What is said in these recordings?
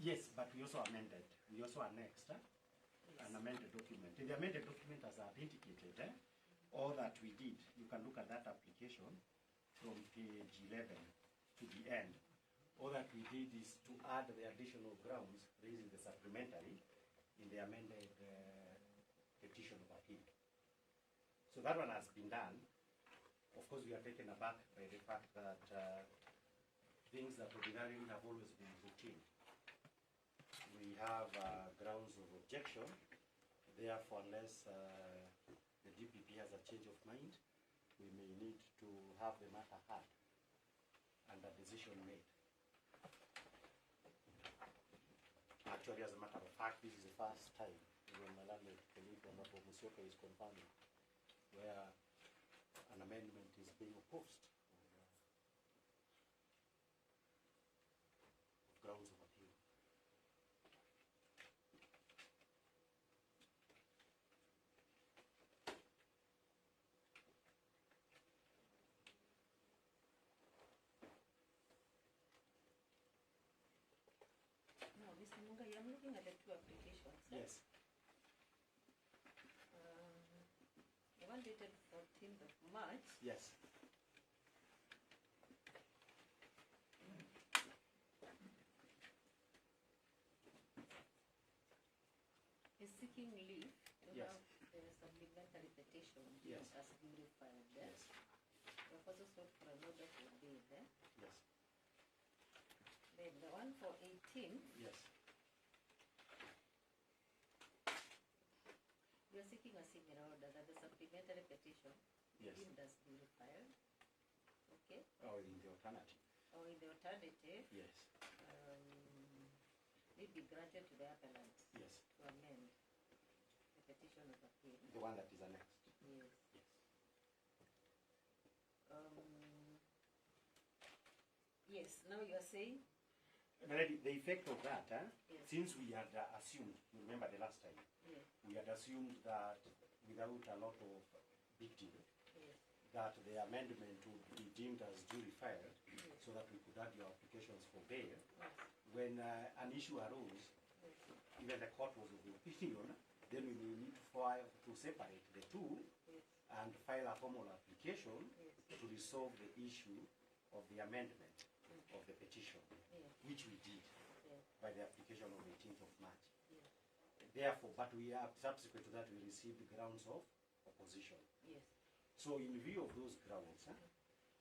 Yes, but we also amended. We also annexed an amended document. In the amended document, as I've indicated, all that we did, you can look at that application from page 11 to the end. All that we did is to add the additional grounds, raising the supplementary in the amended petition of appeal. So that one has been done. Of course, we are taken aback by the fact that things that ordinarily have always been routine. We have grounds of objection. Therefore, unless the DPP has a change of mind, we may need to have the matter heard and a decision made. Actually, as a matter of fact, this is the first time when my landlord colleague Musyoka is confirming where an amendment is being opposed of grounds of appeal. No, Mr. Mungai, I'm looking at the two applications. Yes. The one dated 14th of March. Yes. Is seeking leave to Yes. have the supplementary petition Yes. as duly filed there. Yes. We have also sought for an order for bail there. Yes. Then the one for 18th, Yes. we are seeking a similar order that the supplementary petition be Yes. deemed as duly filed. Okay. Or in the alternative. Or in the alternative, Yes. it be granted to the appellant Yes. to amend the petition of appeal. The one that is annexed. Yes. Yes. Yes, now you are saying? The effect of that, Yes. since we had assumed, you remember the last time, Yes. we had assumed that without a lot of big deal, Yes. that the amendment would be deemed as duly filed, Yes. so that we could add your applications for bail. Yes. When an issue arose, Yes. even the court was of the opinion, then we will need to separate the two Yes. and file a formal application Yes. to resolve the issue of the amendment of the petition, Yes. which we did Yes. by the application on 18th of March. Yes. Therefore, but we have, subsequent to that, we received grounds of opposition. Yes. So in view of those grounds,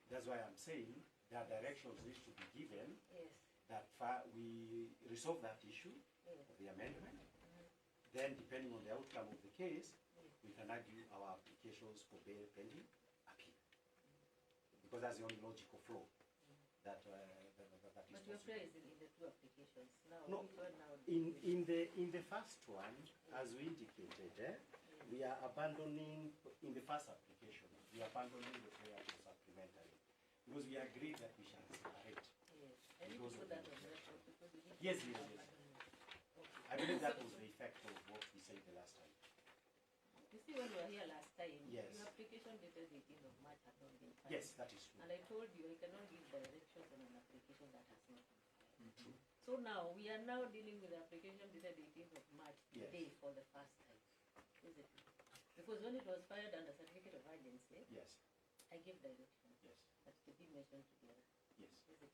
that's why I'm saying that directions need to be given Yes. that we resolve that issue Yes. of the amendment. Then, depending on the outcome of the case, we can argue our applications for bail pending appeal. Because that's the only logical flow that is But your possible. prayer is in the two applications. Now, No, which one now? in the first one, as we indicated, we are abandoning, in the first application, we are abandoning the prayer for supplementary. Because we agreed that we shall separate. Yes. I need to Because put of that the- on record because we need to Yes, put yes, that yes. on- Okay. I believe that was the effect of what we said the last time. You see, when we were here last time, Yes. your application dated 18th of March had not been filed. Yes, that is true. And I told you I cannot give directions on an application that has not been filed. True. So now, we are now dealing with the application dated 18th of March Yes. today for the first time. Is it? Because when it was filed under certificate of urgency, Yes, I gave directions yes, that to be mentioned together. yes. Is it?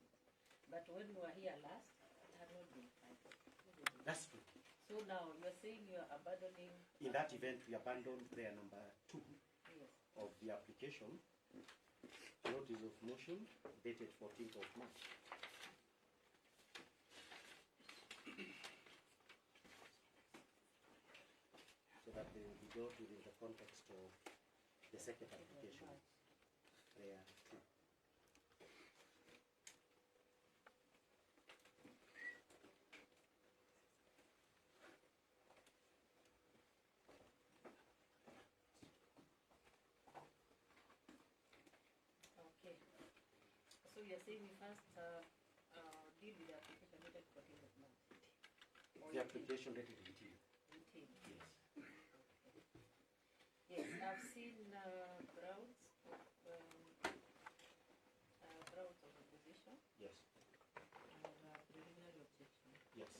But when we were here last, it had not been filed. Is it? That's true. So now, you are saying you are abandoning... In that event, we abandoned prayer number 2 Yes. of the application. Notice of motion dated 14th of March. So that they will be dealt with in the context of the second application, prayer 2. Okay. So you are saying we first deal with the application dated 14th of March? Or The application dated 18. 18? Yes. Yes, I've seen grounds of opposition Yes. and preliminary objection. Yes.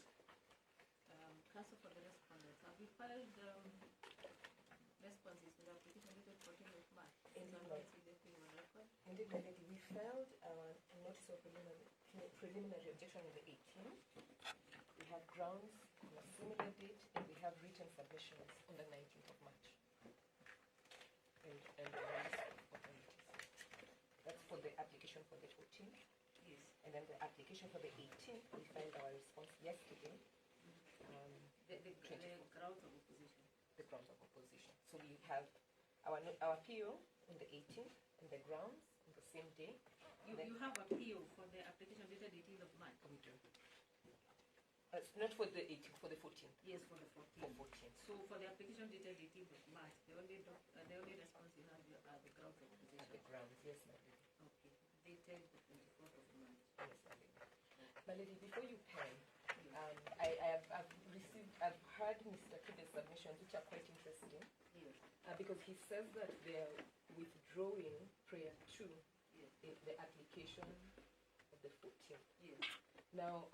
have you filed responses to the application dated 14th of March? Indeed, Is ma'am. the criminal record? Indeed, my lady, we filed our notice of preliminary objection on the 18th. We have grounds on a similar date, and we have written submissions on the 19th of March. And the list of authorities. That's for the application for the 14th. Yes. And then the application for the 18th, we filed our response yesterday. The grounds of opposition. The grounds of opposition. So we have our PO on the 18th and the grounds on the same day. You have a PO for the application dated 18th of March? We do. Not for the 18th, for the 14th. Yes, for the 14th. For 14th. So for the application dated 18th of March, the only response you have are the grounds of opposition? The grounds, yes, my lady. Okay. Dated the 24th of March. Yes, my lady. My lady, before you pen, Yes. I've heard Mr. Kibe's submissions, which are quite interesting, Yes. because he says that they're withdrawing prayer 2 Yes. in the application of the 14th. Yes. Now,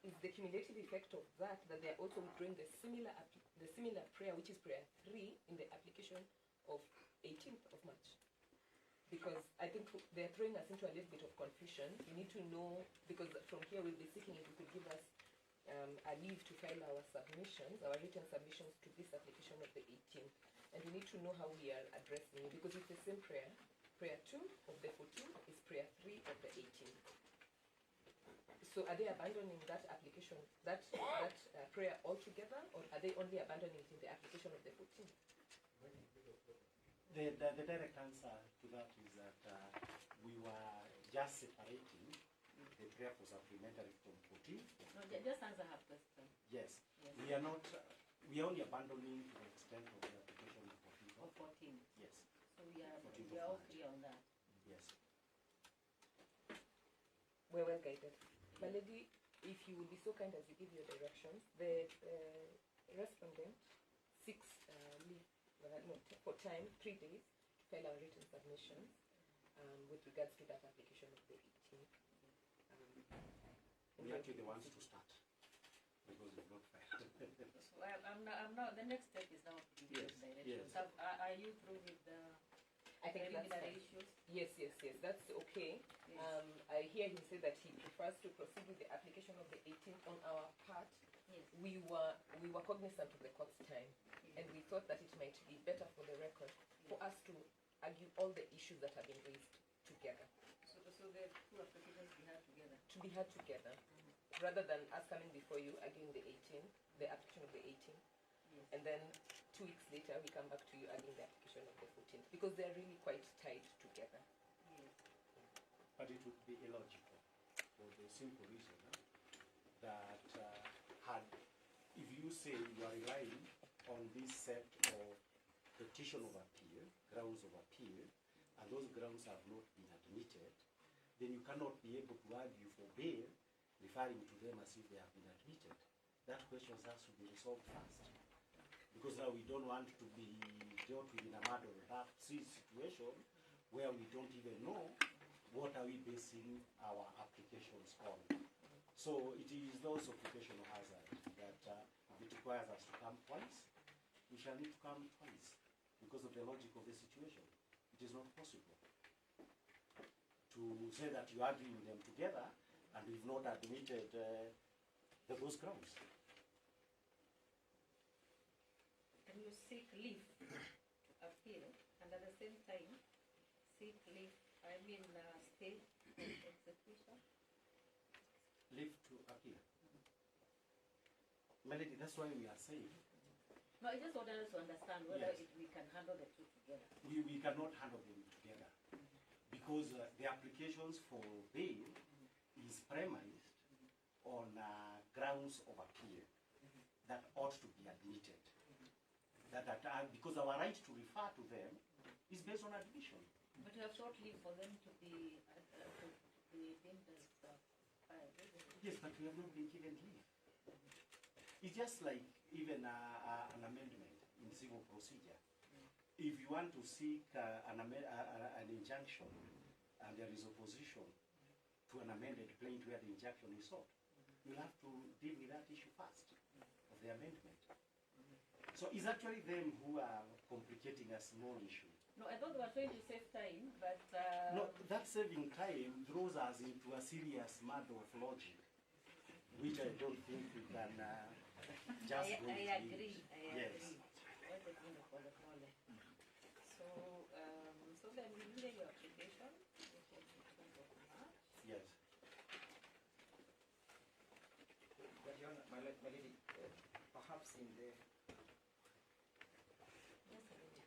is the cumulative effect of that they're also withdrawing the similar prayer, which is prayer 3, in the application of 18th of March? Because I think they're throwing us into a little bit of confusion. We need to know, because from here we'll be seeking if you could give us a leave to file our submissions, our written submissions to this application of the 18th. And we need to know how we are addressing it, because it's the same prayer. Prayer 2 of the 14th is prayer 3 of the 18th. So are they abandoning that application, that prayer altogether, or are they only abandoning it in the application of the 14th? The direct answer to that is that we were just separating the prayer for supplementary from 14. No, just answer her question. Yes. Yes. We are not, we are only abandoning to the extent of the application of 14. Or 14. Yes. So we are 14th all of March. clear on that. Yes. We're well guided. My lady, if you would be so kind as you give your directions, the respondent seeks leave for time, 3 days, to file our written submissions with regards to that application of the 18th. We are actually the ones to start because we've not filed. So I'm not, the next step is now to give you Yes, directions. yes. Are you through with the I think that's preliminary fine. issues? Yes, that's okay. Yes. I hear him say that he prefers to proceed with the application of the 18th on our part. Yes. We were cognizant of the court's time, and we thought that it might be better for the record for us to argue all the issues that have been raised together, So the two applications we have together. to be heard together, rather than us coming before you arguing the 18th, the application of the 18th, Yes. and then 2 weeks later we come back to you arguing the application of the 14th, because they're really quite tied together. Yes. But it would be illogical for the simple reason that if you say you are relying on this set of petition of appeal, grounds of appeal, and those grounds have not been admitted, then you cannot be able to argue for bail, referring to them as if they have been admitted. That question has to be resolved first. Because now we don't want to be dealt with in a mud or rough situation where we don't even know what are we basing our applications on. So it is those occupational hazard that if it requires us to come twice, we shall need to come twice because of the logic of the situation. It is not possible to say that you are arguing them together and we've not admitted those grounds. Can you seek leave to appeal and at the same time seek leave, stay in execution? Leave to appeal. Melody, that's why we are saying No, I just wanted us to understand whether Yes. we can handle the two together. we cannot handle them together because the applications for bail is premised on grounds of appeal that ought to be admitted. Because our right to refer to them is based on admission. But you have short leave for them to be deemed as filed, isn't it? Yes, but we have not been given leave. It's just like even an amendment in civil procedure. If you want to seek an injunction and there is opposition to an amended plaint where the injunction is sought, you'll have to deal with that issue first of the amendment. So it's actually them who are complicating a small issue. No, I thought they were trying to save time, but No, that saving time throws us into a serious matter of logic, which I don't think we can just go I into agree. it. I Yes. agree. What is in the protocol? So, so then we need your application, which is the 10th of March. Yes. But Your Honor, my lady, perhaps in the Yes, I will.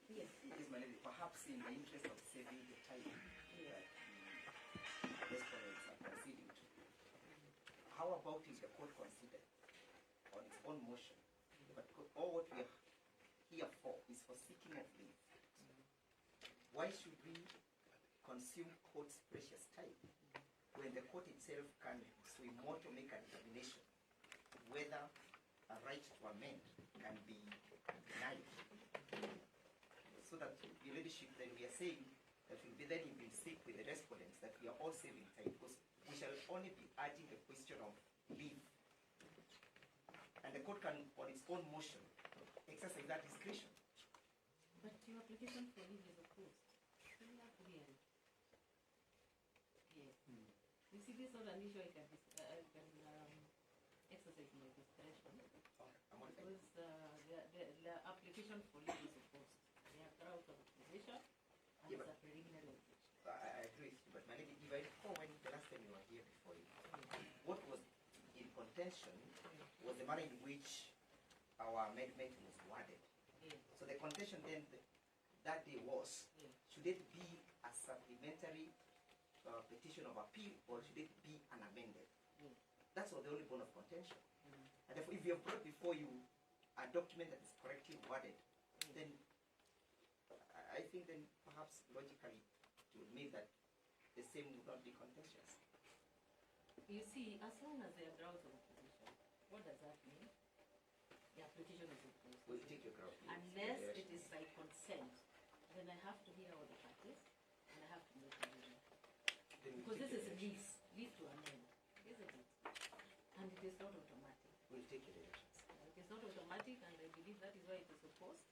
Yes, yes, my lady, perhaps in the interest of saving the time yes. that the respondents are conceding to, how about if the court considered on its own motion, but all what we are here for is for seeking of leave? Why should we consume court's precious time when the court itself can sui motu make a determination whether a right to amend can be denied? So that, your ladyship, then we are saying that we'll be then in sync with the respondents that we are all saving time, because we shall only be urging the question of leave. And the court can, on its own motion, exercise that discretion. But your application for leave is opposed. So you have to be an. Yes. You see, this is not an issue I can exercise my discretion. I'm on Because the application for leave is opposed. They have grounds of opposition and Yeah, it's but- a preliminary objection. I agree with you, but my lady, if I recall when the last time you were here before you, what was in contention was the manner in which our amendment was worded. Yes. So the contention then that day was, Yes. should it be a supplementary petition of appeal, or should it be an amended? Yes. That's all the only bone of contention. And therefore, if you have brought before you a document that is correctly worded, then I think then perhaps logically it would mean that the same would not be contentious. You see, as long as there are grounds of opposition, what does that mean? The application is opposed. We'll take your ground. please. Unless Yes. it is by consent, then I have to hear all the parties and I have to make a ruling. Then we'll Because take this your is elections. leave to amend, isn't it? And it is not automatic. We'll take your elections. It is not automatic, and I believe that is why it is opposed.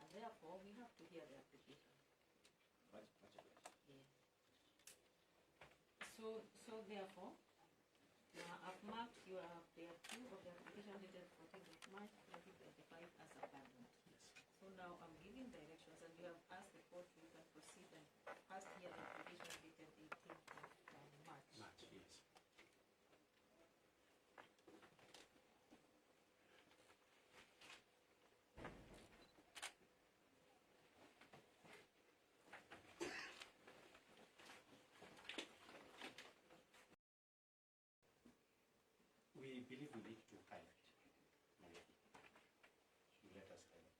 And therefore, we have to hear the application. Much obliged. Yes. So therefore, I've marked your the approval of the application dated 14th of March 2025 as abandoned. So now I'm giving directions, and you have asked the court you can proceed and pass here the application dated 18th of March. March, yes. We believe we need to highlight. You let us highlight.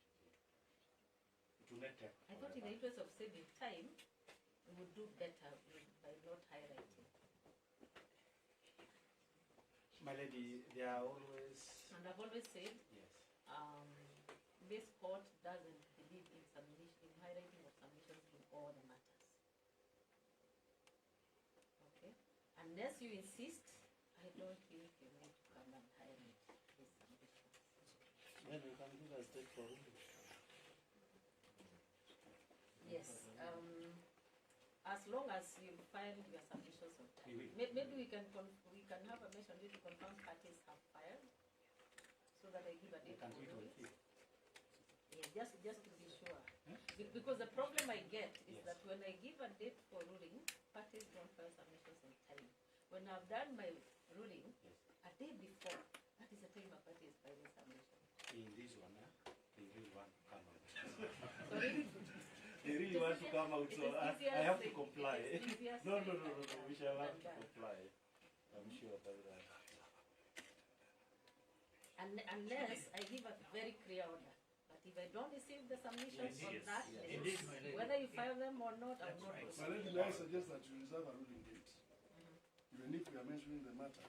It will not take I thought in the forever. interest of saving time, we would do better by not highlighting. My lady, there are always, And I've always said, yes. this court doesn't believe in submission, in highlighting of submissions in all the matters. Okay? Unless you insist, I don't think you need to come and highlight these submissions. Then we can do as take for ruling. Yes, as long as you find your submissions on time. We will. Maybe we can have a mention to confirm parties have filed, so that I give a We date can for do it on ruling. fifth. Yeah, just to be sure. Hmm? Because the problem I get is Yes. that when I give a date for ruling, parties don't file submissions on time. When I've done my ruling, Yes. a day before, that is the time a party is filing submission. In this one, they really want to come out. Sorry? They really want to come out, It so is easier I have to said- comply. it is easier No, said no, no, than no, no, done- we shall have than to done. comply. I'm sure about that. Unless I give a very clear order. But if I don't receive the submissions on Yes. that Yes. day, Indeed, my lady. whether you file them or not, I That's will not right. proceed. My lady, may I suggest that you reserve a ruling date? Even if we are mentioning the matter,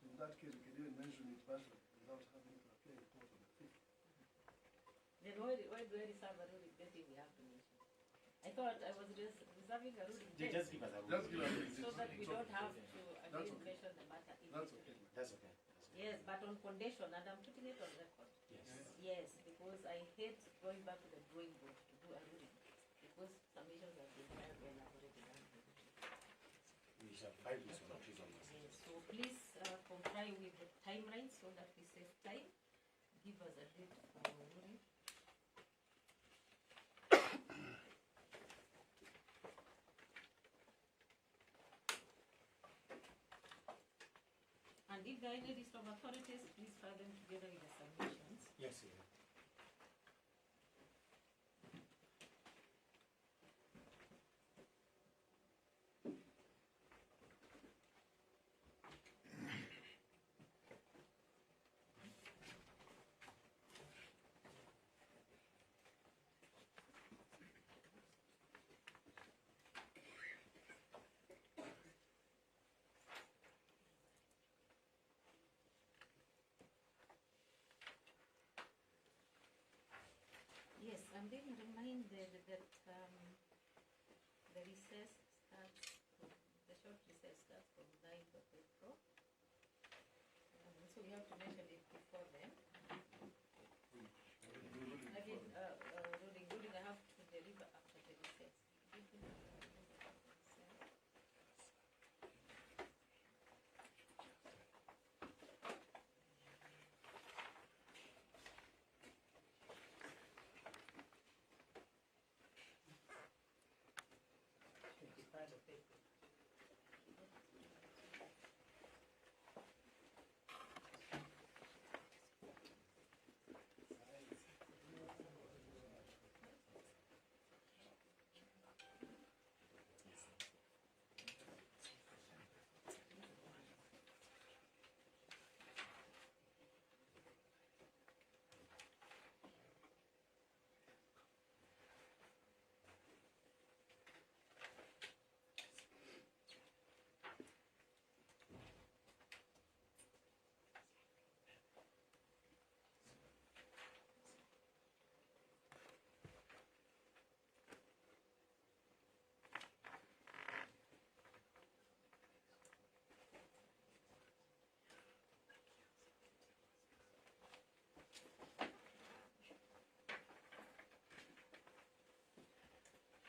you In that case, we can even mention it virtually without having to appear in court on the 5th. Then why do I reserve a ruling date if we have to mention? I thought I was reserving a ruling They date just give us a Just give ruling. us so that we don't have to That's again okay. mention the matter. That's okay. That's okay. Yes, but on condition, and I'm putting it on record. Yes. Yes, because I hate going back to the drawing board to do a ruling because submissions have been filed when I've already done the ruling. We shall file this on notice on this. Yes, so please comply with the timeline so that we save time. Give us a date for our ruling. And if there are any list of authorities, please file them together with the submissions. Yes, yeah. Yes, I'm being reminded that the recess starts, the short recess starts from 9th of April. So we have to mention it before then. Again, ruling I have to deliver after the recess.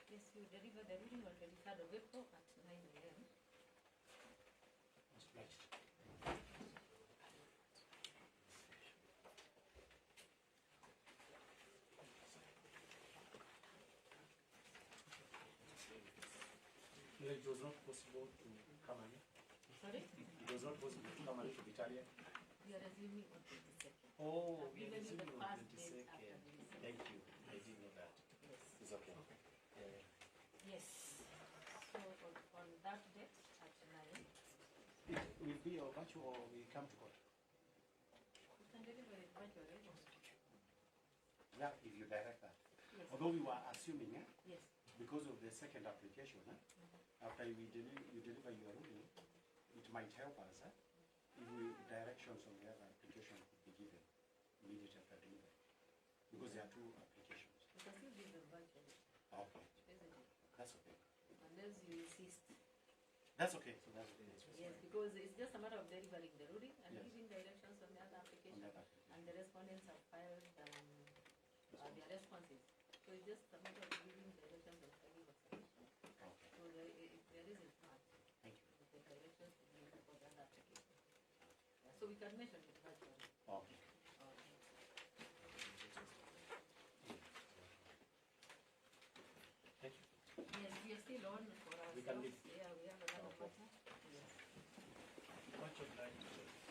Yes, you deliver the ruling on 23rd of April at 9 a.m. It was not possible to come in. Sorry? It was not possible to come in to Italia. We are resuming on 22nd. Oh, I've we are given you the resuming on first date 22nd. after the recess. Thank you. I didn't know that. Yes. It's okay. Yes. So on that date at 9, It will be a virtual or we come to court? you can deliver it virtually. Yeah, if you direct that. Yes. Although we were assuming, Yes. because of the second application, after you deliver your ruling, it might help us if directions on the other application could be given immediately after delivery. Because there are two applications. You can still give them virtually. Okay, Basically. that's okay. Unless you insist. That's okay. So that's okay. Yes, because it's just a matter of delivering the ruling and Yes. giving directions on the other On application. that application. And the respondents have filed their responses. So it's just a matter of giving directions and filing of submission. Okay. So if there isn't much, Thank you. the directions to give for the other application. Yeah, so we can mention it virtually. Okay. Thank you. Yes, we are still on for ourselves. We can leave. Yeah, we have another Okay. matter. Yes. Much obliged.